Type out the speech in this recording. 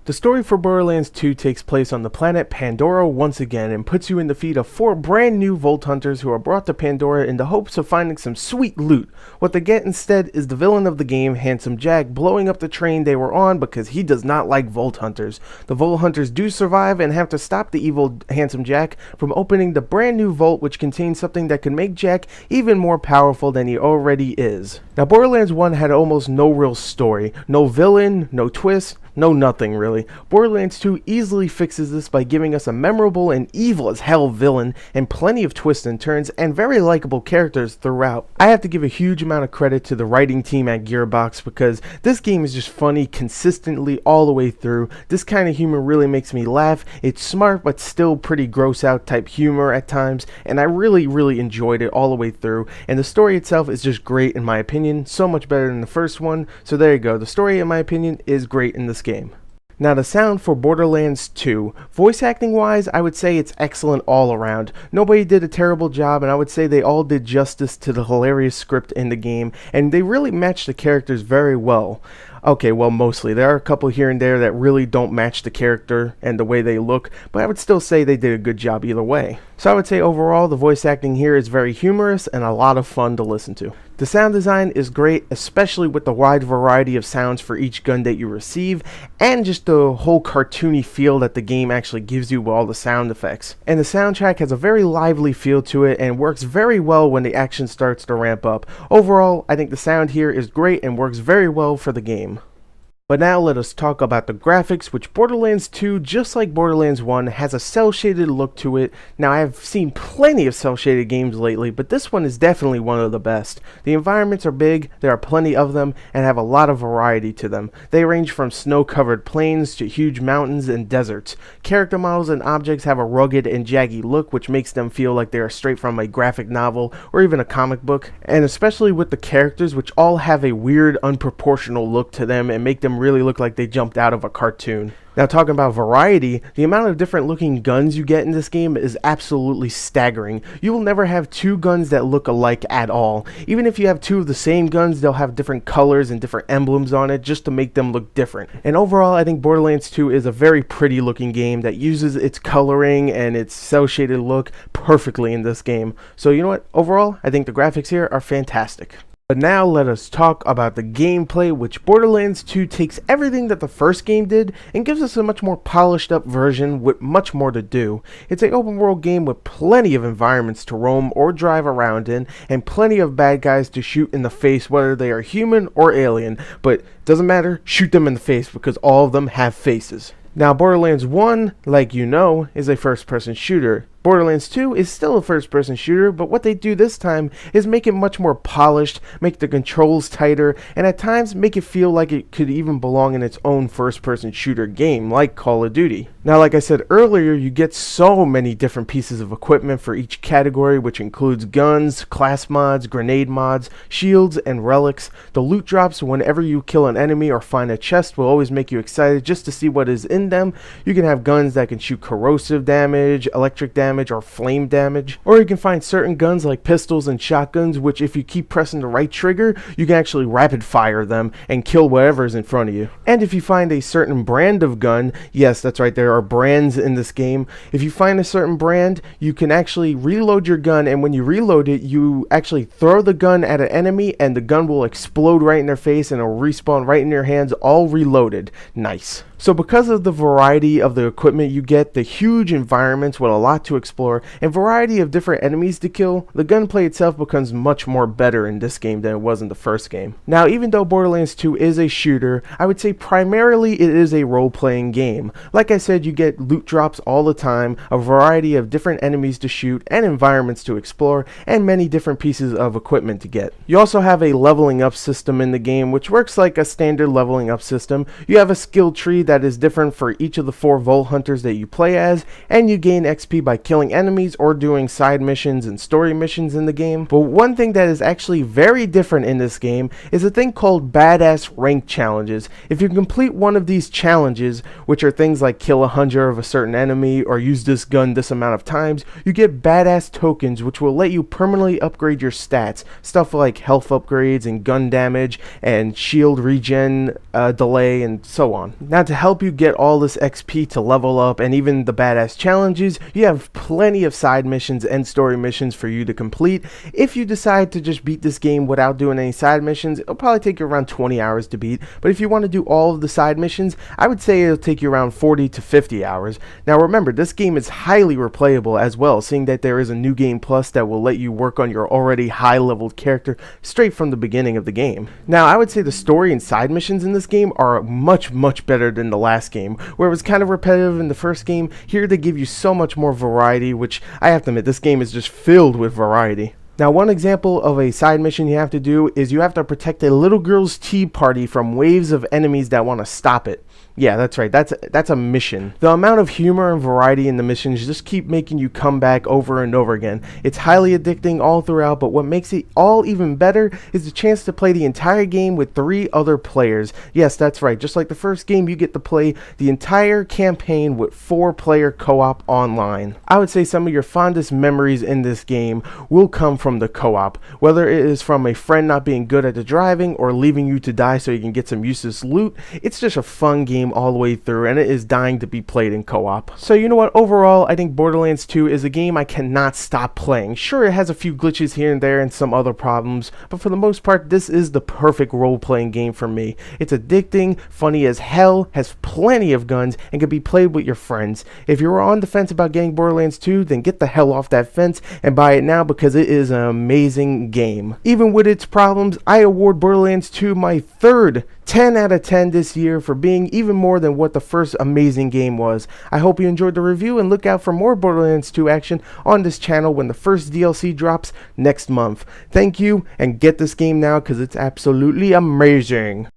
The story for Borderlands 2 takes place on the planet Pandora once again and puts you in the feet of 4 brand new Vault Hunters who are brought to Pandora in the hopes of finding some sweet loot. What they get instead is the villain of the game, Handsome Jack, blowing up the train they were on because he does not like Vault Hunters. The Vault Hunters do survive and have to stop the evil Handsome Jack from opening the brand new vault, which contains something that can make Jack even more powerful than he already is. Now, Borderlands 1 had almost no real story, no villain, no twist, no nothing really. Borderlands 2 easily fixes this by giving us a memorable and evil as hell villain and plenty of twists and turns and very likable characters throughout. I have to give a huge amount of credit to the writing team at Gearbox because this game is just funny consistently all the way through. This kind of humor really makes me laugh. It's smart but still pretty gross out type humor at times, and I really enjoyed it all the way through. And the story itself is just great in my opinion, so much better than the first one. So there you go, the story in my opinion is great in this game. Now, the sound for Borderlands 2, voice acting wise, I would say it's excellent all around. Nobody did a terrible job, and I would say they all did justice to the hilarious script in the game, and they really matched the characters very well. Okay, well, mostly. There are a couple here and there that really don't match the character and the way they look, but I would still say they did a good job either way. So I would say overall the voice acting here is very humorous and a lot of fun to listen to. The sound design is great, especially with the wide variety of sounds for each gun that you receive, and just the whole cartoony feel that the game actually gives you with all the sound effects. And the soundtrack has a very lively feel to it and works very well when the action starts to ramp up. Overall, I think the sound here is great and works very well for the game. But now let us talk about the graphics, which Borderlands 2, just like Borderlands 1, has a cel-shaded look to it. Now, I have seen plenty of cel-shaded games lately, but this one is definitely one of the best. The environments are big, there are plenty of them, and have a lot of variety to them. They range from snow-covered plains to huge mountains and deserts. Character models and objects have a rugged and jaggy look, which makes them feel like they are straight from a graphic novel or even a comic book. And especially with the characters, which all have a weird, unproportional look to them and make them really look like they jumped out of a cartoon. Now, talking about variety, the amount of different looking guns you get in this game is absolutely staggering. You will never have two guns that look alike at all. Even if you have two of the same guns, they'll have different colors and different emblems on it just to make them look different. And overall, I think Borderlands 2 is a very pretty looking game that uses its coloring and its cel-shaded look perfectly in this game. So you know what? Overall, I think the graphics here are fantastic. But now let us talk about the gameplay, which Borderlands 2 takes everything that the first game did and gives us a much more polished up version with much more to do. It's an open world game with plenty of environments to roam or drive around in and plenty of bad guys to shoot in the face, whether they are human or alien. But doesn't matter, shoot them in the face because all of them have faces. Now, Borderlands 1, like you know, is a first-person shooter. Borderlands 2 is still a first-person shooter, but what they do this time is make it much more polished, make the controls tighter, and at times make it feel like it could even belong in its own first-person shooter game, like Call of Duty. Now, like I said earlier, you get so many different pieces of equipment for each category, which includes guns, class mods, grenade mods, shields, and relics. The loot drops whenever you kill an enemy or find a chest will always make you excited just to see what is in them. You can have guns that can shoot corrosive damage, electric damage, or flame damage, or you can find certain guns like pistols and shotguns, which if you keep pressing the right trigger, you can actually rapid fire them and kill whatever is in front of you. And if you find a certain brand of gun, yes, that's right, there are brands in this game. If you find a certain brand, you can actually reload your gun, and when you reload it, you actually throw the gun at an enemy and the gun will explode right in their face and it'll respawn right in your hands, all reloaded. Nice. So because of the variety of the equipment you get, the huge environments with a lot to explore, and variety of different enemies to kill, the gunplay itself becomes much more better in this game than it was in the first game. Now, even though Borderlands 2 is a shooter, I would say primarily it is a role-playing game. Like I said, you get loot drops all the time, a variety of different enemies to shoot, and environments to explore, and many different pieces of equipment to get. You also have a leveling up system in the game, which works like a standard leveling up system. You have a skill tree that is different for each of the 4 Vault Hunters that you play as, and you gain XP by killing enemies or doing side missions and story missions in the game. But one thing that is actually very different in this game is a thing called badass rank challenges. If you complete one of these challenges, which are things like kill 100 of a certain enemy or use this gun this amount of times, you get badass tokens which will let you permanently upgrade your stats, stuff like health upgrades and gun damage and shield regen delay and so on. Now, to help you get all this XP to level up and even the badass challenges, you have plenty of side missions and story missions for you to complete. If you decide to just beat this game without doing any side missions, it'll probably take you around 20 hours to beat. But if you want to do all of the side missions, I would say it'll take you around 40 to 50 hours. Now remember, this game is highly replayable as well, seeing that there is a new game plus that will let you work on your already high leveled character straight from the beginning of the game. Now I would say the story and side missions in this game are much better than the last game, where it was kind of repetitive in the first game. Here they give you so much more variety, which I have to admit, this game is just filled with variety. Now, one example of a side mission you have to do is you have to protect a little girl's tea party from waves of enemies that want to stop it. Yeah, that's right, that's a mission. The amount of humor and variety in the missions just keep making you come back over and over again. It's highly addicting all throughout, but what makes it all even better is the chance to play the entire game with 3 other players. Yes, that's right, just like the first game, you get to play the entire campaign with 4-player co-op online. I would say some of your fondest memories in this game will come from the co-op, whether it is from a friend not being good at the driving or leaving you to die so you can get some useless loot. It's just a fun game all the way through, and it is dying to be played in co-op. So you know what, overall I think Borderlands 2 is a game I cannot stop playing. Sure, it has a few glitches here and there and some other problems, but for the most part this is the perfect role-playing game for me. It's addicting, funny as hell, has plenty of guns, and can be played with your friends. If you're on the fence about getting Borderlands 2, then get the hell off that fence and buy it now, because it is an amazing game. Even with its problems, I award Borderlands 2 my third 10 out of 10 this year for being even more than what the first amazing game was. I hope you enjoyed the review, and look out for more Borderlands 2 action on this channel when the first DLC drops next month. Thank you, and get this game now because it's absolutely amazing.